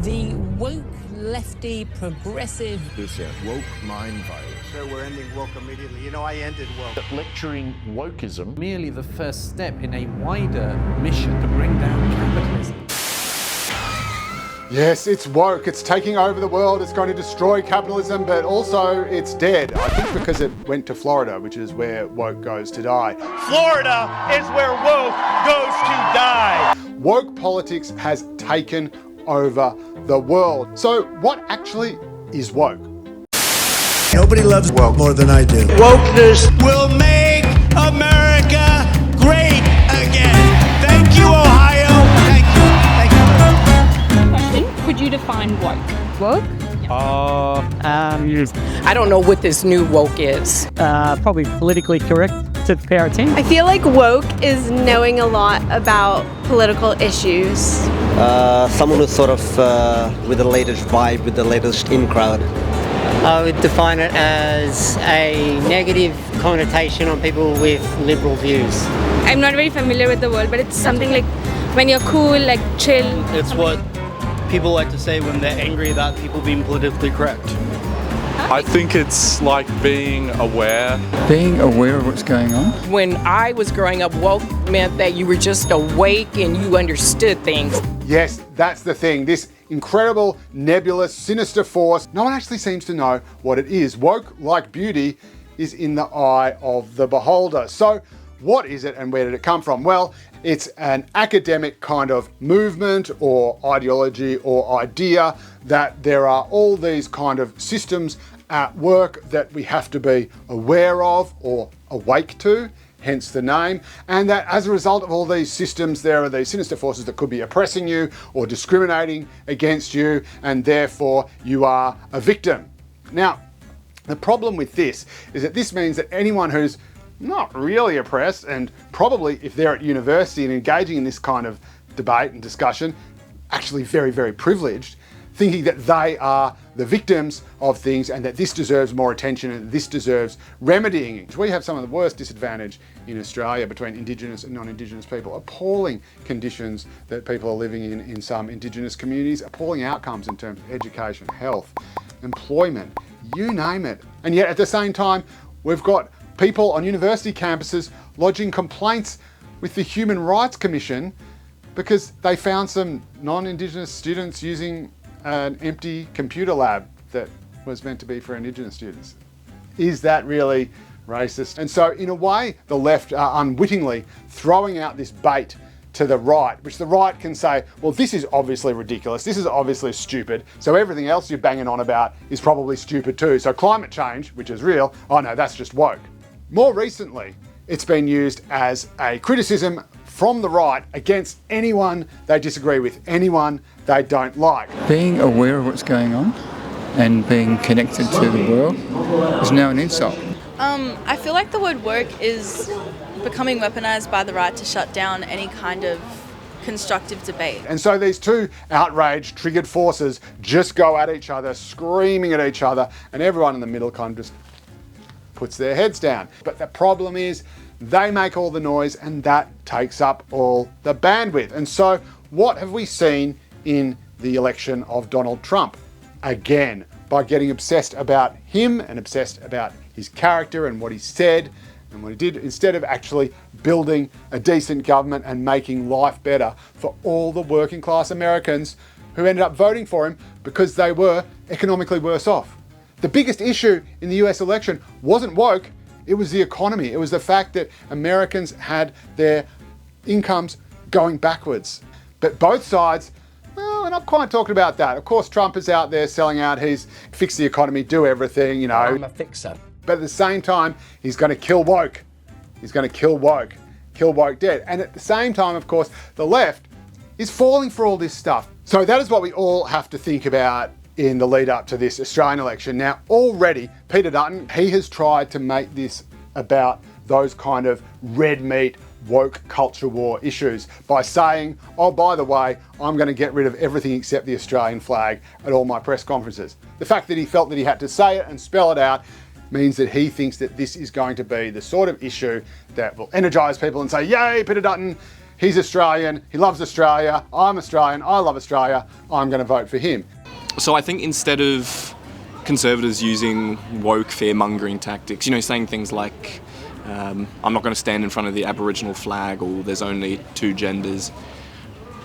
The woke, lefty, progressive... This woke mind virus. So we're ending woke immediately. You know, I ended woke. Lecturing wokeism. Merely the first step in a wider mission to bring down capitalism. Yes, it's woke. It's taking over the world. It's going to destroy capitalism, but also it's dead. I think because it went to Florida, which is where woke goes to die. Florida is where woke goes to die. Woke politics has taken over the world. So what actually is woke? Nobody loves woke more than I do. Wokeness will make America great again. Thank you, Ohio. Thank you. Thank you. Question, could you define woke? Woke? I don't know what this new woke is. Probably politically correct to pair a team. I feel like woke is knowing a lot about political issues. Someone who's sort of with the latest vibe, with the latest in crowd. I would define it as a negative connotation on people with liberal views. I'm not very familiar with the word, but it's something like when you're cool, like chill. It's what people like to say when they're angry about people being politically correct. I think it's like being aware. Being aware of what's going on. When I was growing up, woke meant that you were just awake and you understood things. Yes, that's the thing. This incredible, nebulous, sinister force, no one actually seems to know what it is. Woke, like beauty, is in the eye of the beholder. So what is it and where did it come from? Well, it's an academic kind of movement or ideology or idea that there are all these kind of systems at work that we have to be aware of or awake to, hence the name, and that as a result of all these systems, there are these sinister forces that could be oppressing you or discriminating against you, and therefore you are a victim. Now, the problem with this is that this means that anyone who's not really oppressed, and probably if they're at university and engaging in this kind of debate and discussion, actually very, very privileged, thinking that they are the victims of things and that this deserves more attention and this deserves remedying. We have some of the worst disadvantage in Australia between Indigenous and non-Indigenous people. Appalling conditions that people are living in some Indigenous communities, appalling outcomes in terms of education, health, employment, you name it. And yet at the same time, we've got people on university campuses lodging complaints with the Human Rights Commission because they found some non-Indigenous students using an empty computer lab that was meant to be for Indigenous students. Is that really racist? And so in a way, the left are unwittingly throwing out this bait to the right, which the right can say, well, this is obviously ridiculous, this is obviously stupid, so everything else you're banging on about is probably stupid too. So climate change, which is real, oh no, that's just woke. More recently, it's been used as a criticism from the right against anyone they disagree with, anyone they don't like. Being aware of what's going on and being connected to the world is now an insult. I feel like the word woke is becoming weaponized by the right to shut down any kind of constructive debate. And so these two outraged, triggered forces just go at each other, screaming at each other, and everyone in the middle kind of just puts their heads down. But the problem is they make all the noise and that takes up all the bandwidth. And so what have we seen in the election of Donald Trump? Again, by getting obsessed about him and obsessed about his character and what he said and what he did, instead of actually building a decent government and making life better for all the working class Americans who ended up voting for him because they were economically worse off. The biggest issue in the US election wasn't woke, it was the economy. It was the fact that Americans had their incomes going backwards. But both sides, well, we're not quite talking about that. Of course, Trump is out there selling out, he's fix the economy, do everything, you know. I'm a fixer. But at the same time, he's going to kill woke. He's going to kill woke dead. And at the same time, of course, the left is falling for all this stuff. So that is what we all have to think about in the lead up to this Australian election. Now, already, Peter Dutton, he has tried to make this about those kind of red meat, woke culture war issues by saying, oh, by the way, I'm going to get rid of everything except the Australian flag at all my press conferences. The fact that he felt that he had to say it and spell it out means that he thinks that this is going to be the sort of issue that will energise people and say, yay, Peter Dutton, he's Australian, he loves Australia, I'm Australian, I love Australia, I'm going to vote for him. So I think instead of Conservatives using woke fear-mongering tactics, saying things like, I'm not going to stand in front of the Aboriginal flag, or there's only 2 genders,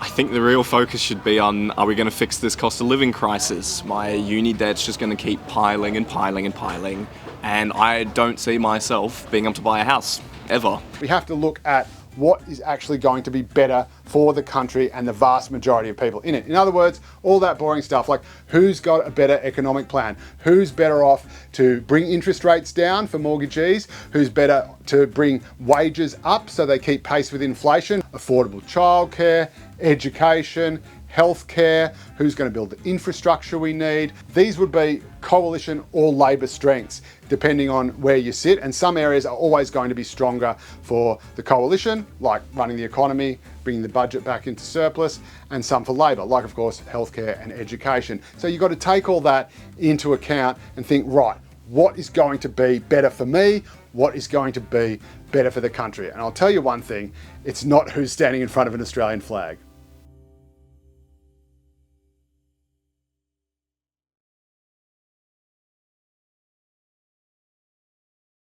I think the real focus should be on, are we going to fix this cost of living crisis? My uni debt's just going to keep piling and piling and piling, and I don't see myself being able to buy a house, ever. We have to look at what is actually going to be better for the country and the vast majority of people in it. In other words, all that boring stuff like who's got a better economic plan, who's better off to bring interest rates down for mortgagees, who's better to bring wages up so they keep pace with inflation, affordable childcare, education, healthcare, who's going to build the infrastructure we need. These would be coalition or Labor strengths, depending on where you sit. And some areas are always going to be stronger for the coalition, like running the economy, bringing the budget back into surplus, and some for Labor, like of course, healthcare and education. So you've got to take all that into account and think, right, what is going to be better for me? What is going to be better for the country? And I'll tell you one thing, it's not who's standing in front of an Australian flag.